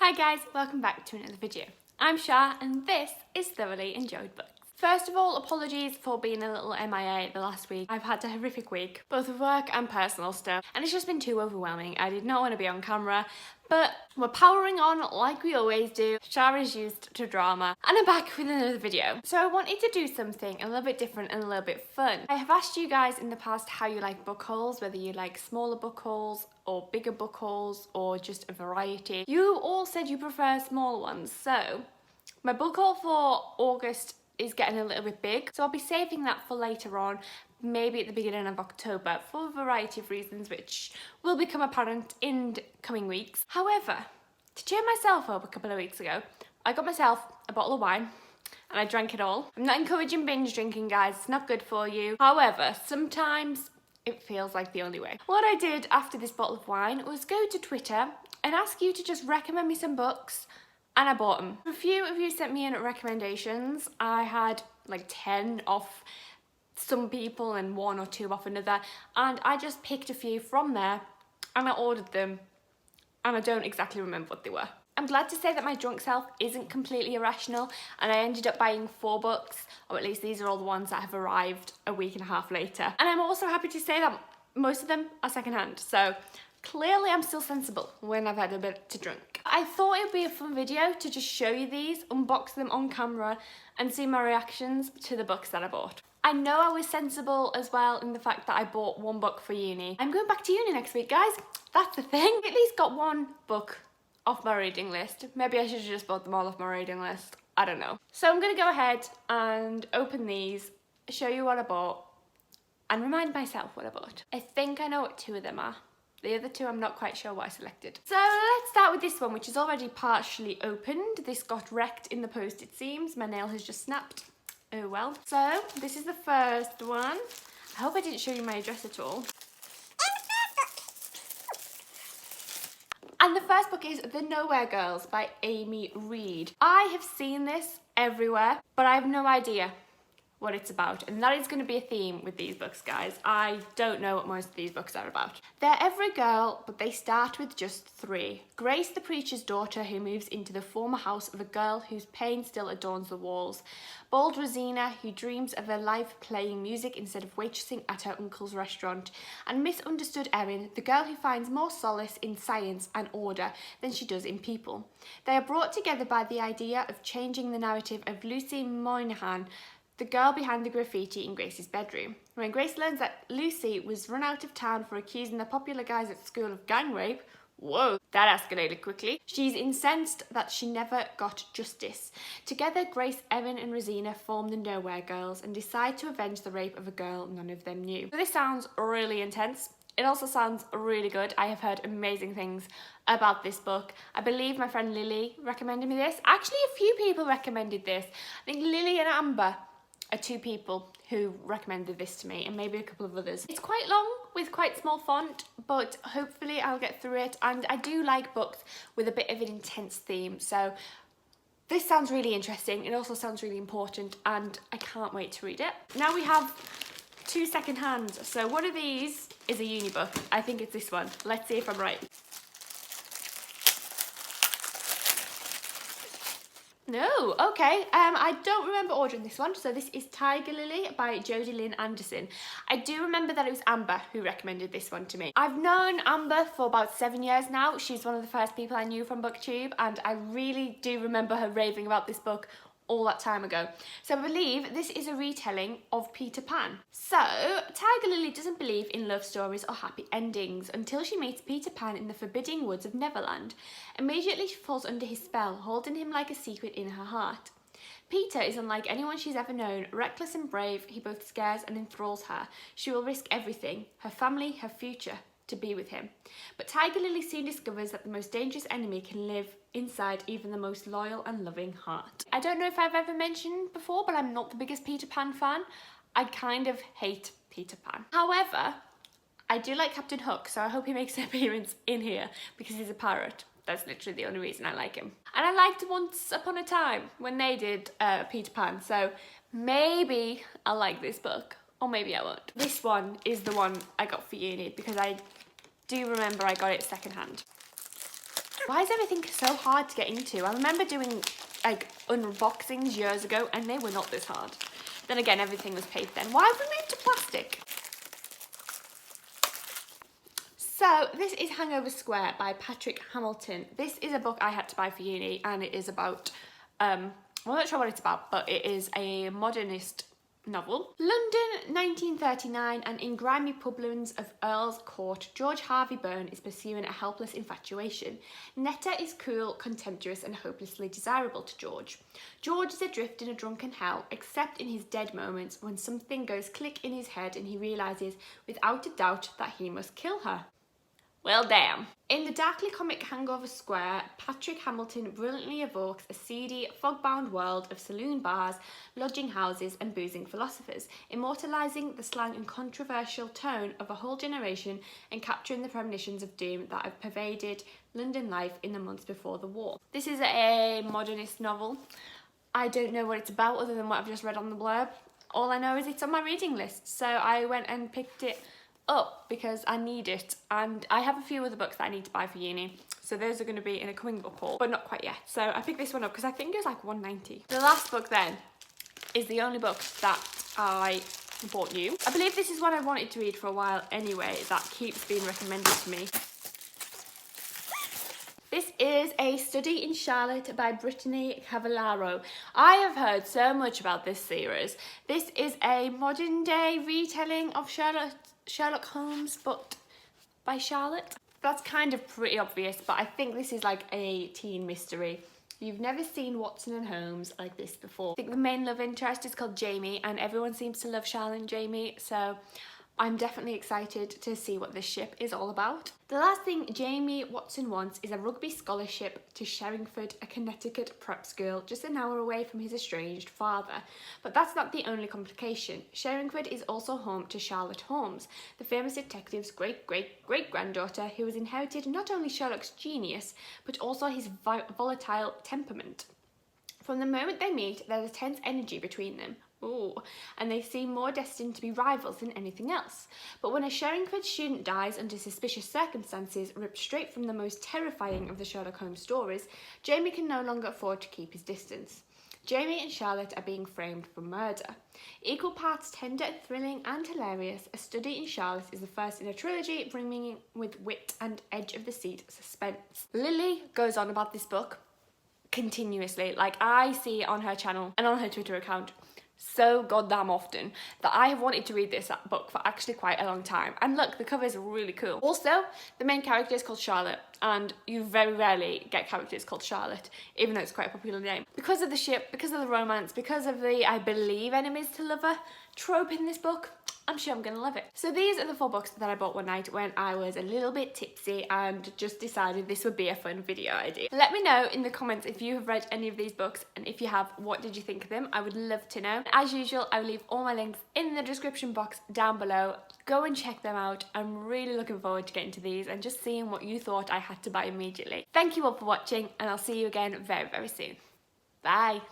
Hi guys, welcome back to another video. I'm Shah and this is Thoroughly Enjoyed Books. First of all, apologies for being a little MIA the last week. I've had a horrific week, both with work and personal stuff, and it's just been too overwhelming. I did not want to be on camera, but we're powering on like we always do. Shah is used to drama, and I'm back with another video. So I wanted to do something a little bit different and a little bit fun. I have asked you guys in the past how you like book hauls, whether you like smaller book hauls or bigger book hauls or just a variety. You all said you prefer smaller ones, so my book haul for August is getting a little bit big, so I'll be saving that for later on, maybe at the beginning of October, for a variety of reasons which will become apparent in coming weeks. However, to cheer myself up a couple of weeks ago, I got myself a bottle of wine and I drank it all. I'm not encouraging binge drinking, guys, it's not good for you. However, sometimes it feels like the only way. What I did after this bottle of wine was go to Twitter and ask you to just recommend me some books, and I bought them. A few of you sent me in recommendations. I had like 10 off some people and 1 or 2 off another, and I just picked a few from there and I ordered them, and I don't exactly remember what they were. I'm glad to say that my drunk self isn't completely irrational, and I ended up buying 4 books, or at least these are all the ones that have arrived a week and a half later. And I'm also happy to say that most of them are secondhand, so clearly I'm still sensible when I've had a bit to drink. I thought it would be a fun video to just show you these, unbox them on camera and see my reactions to the books that I bought. I know I was sensible as well in the fact that I bought 1 book for uni. I'm going back to uni next week, guys. That's the thing. At least got 1 book off my reading list. Maybe I should have just bought them all off my reading list. I don't know. So I'm going to go ahead and open these, show you what I bought, and remind myself what I bought. I think I know what 2 of them are. The other 2, I'm not quite sure what I selected. So let's start with this one, which is already partially opened. This got wrecked in the post, it seems. My nail has just snapped. Oh well. So this is the first one. I hope I didn't show you my address at all. And the first book is The Nowhere Girls by Amy Reed. I have seen this everywhere, but I have no idea what it's about, and that is going to be a theme with these books, guys. I don't know what most of these books are about. They're every girl, but they start with just 3. Grace, the preacher's daughter, who moves into the former house of a girl whose pain still adorns the walls. Bold Rosina, who dreams of a life playing music instead of waitressing at her uncle's restaurant. And misunderstood Erin, the girl who finds more solace in science and order than she does in people. They are brought together by the idea of changing the narrative of Lucy Moynihan, the girl behind the graffiti in Grace's bedroom. When Grace learns that Lucy was run out of town for accusing the popular guys at school of gang rape, whoa, that escalated quickly. She's incensed that she never got justice. Together, Grace, Erin and Rosina form the Nowhere Girls and decide to avenge the rape of a girl none of them knew. So this sounds really intense. It also sounds really good. I have heard amazing things about this book. I believe my friend Lily recommended me this. Actually, a few people recommended this. I think Lily and Amber are 2 people who recommended this to me, and maybe a couple of others. It's quite long with quite small font, but hopefully I'll get through it, and I do like books with a bit of an intense theme, so this sounds really interesting. It also sounds really important, and I can't wait to read it. Now we have 2 second hands. So one of these is a uni book. I think it's this one. Let's see if I'm right. No, okay. I don't remember ordering this one. So this is Tiger Lily by Jodie Lynn Anderson. I do remember that it was Amber who recommended this one to me. I've known Amber for about 7 years now. She's one of the first people I knew from BookTube, and I really do remember her raving about this book all that time ago. So I believe this is a retelling of Peter Pan. So Tiger Lily doesn't believe in love stories or happy endings until she meets Peter Pan in the forbidding woods of Neverland. Immediately she falls under his spell, holding him like a secret in her heart. Peter is unlike anyone she's ever known. Reckless and brave, he both scares and enthralls her. She will risk everything, her family, her future, to be with him. But Tiger Lily soon discovers that the most dangerous enemy can live inside even the most loyal and loving heart. I don't know if I've ever mentioned before, but I'm not the biggest Peter Pan fan. I kind of hate Peter Pan. However, I do like Captain Hook, so I hope he makes an appearance in here because he's a pirate. That's literally the only reason I like him. And I liked Once Upon a Time when they did Peter Pan, so maybe I'll like this book. Or maybe I won't. This one is the one I got for uni because I do remember I got it secondhand. Why is everything so hard to get into? I remember doing like unboxings years ago and they were not this hard. Then again, everything was paper then. Why have we moved to plastic? So this is Hangover Square by Patrick Hamilton. This is a book I had to buy for uni, and it is about, well, I'm not sure what it's about, but it is a modernist novel. London, 1939, and in grimy publands of Earl's Court, George Harvey Byrne is pursuing a helpless infatuation. Netta is cool, contemptuous, and hopelessly desirable to George. George is adrift in a drunken hell, except in his dead moments when something goes click in his head and he realises without a doubt that he must kill her. Well, damn. In the darkly comic Hangover Square, Patrick Hamilton brilliantly evokes a seedy, fog-bound world of saloon bars, lodging houses and boozing philosophers, immortalising the slang and controversial tone of a whole generation and capturing the premonitions of doom that have pervaded London life in the months before the war. This is a modernist novel. I don't know what it's about other than what I've just read on the blurb. All I know is it's on my reading list, so I went and picked it up because I need it, and I have a few other books that I need to buy for uni, so those are going to be in a coming book haul, but not quite yet. So I picked this one up because I think it was like £1.90. The last book then is the only book that I bought new. I believe this is one I wanted to read for a while anyway, that keeps being recommended to me. This is A Study in Charlotte by Brittany Cavallaro. I have heard so much about this series. This is a modern day retelling of Sherlock Holmes, but by Charlotte. That's kind of pretty obvious, but I think this is like a teen mystery. You've never seen Watson and Holmes like this before. I think the main love interest is called Jamie, and everyone seems to love Charlotte and Jamie, so I'm definitely excited to see what this ship is all about. The last thing Jamie Watson wants is a rugby scholarship to Sherringford, a Connecticut prep school just an hour away from his estranged father. But that's not the only complication. Sherringford is also home to Charlotte Holmes, the famous detective's great-great-great-granddaughter who has inherited not only Sherlock's genius, but also his volatile temperament. From the moment they meet, there's a tense energy between them. Ooh, and they seem more destined to be rivals than anything else. But when a Sherringford student dies under suspicious circumstances, ripped straight from the most terrifying of the Sherlock Holmes stories, Jamie can no longer afford to keep his distance. Jamie and Charlotte are being framed for murder. Equal parts tender, thrilling and hilarious, A Study in Charlotte is the first in a trilogy brimming with wit and edge-of-the-seat suspense. Lily goes on about this book continuously. Like, I see on her channel and on her Twitter account so goddamn often that I have wanted to read this book for actually quite a long time. And look, the cover is really cool. Also, the main character is called Charlotte, and you very rarely get characters called Charlotte, even though it's quite a popular name. Because of the ship, because of the romance, because of the, I believe, enemies to lover trope in this book, I'm sure I'm gonna love it. So these are the 4 books that I bought one night when I was a little bit tipsy and just decided this would be a fun video idea. Let me know in the comments if you have read any of these books, and if you have, what did you think of them? I would love to know. As usual, I will leave all my links in the description box down below. Go and check them out. I'm really looking forward to getting to these and just seeing what you thought I had to buy immediately. Thank you all for watching, and I'll see you again very, very soon. Bye.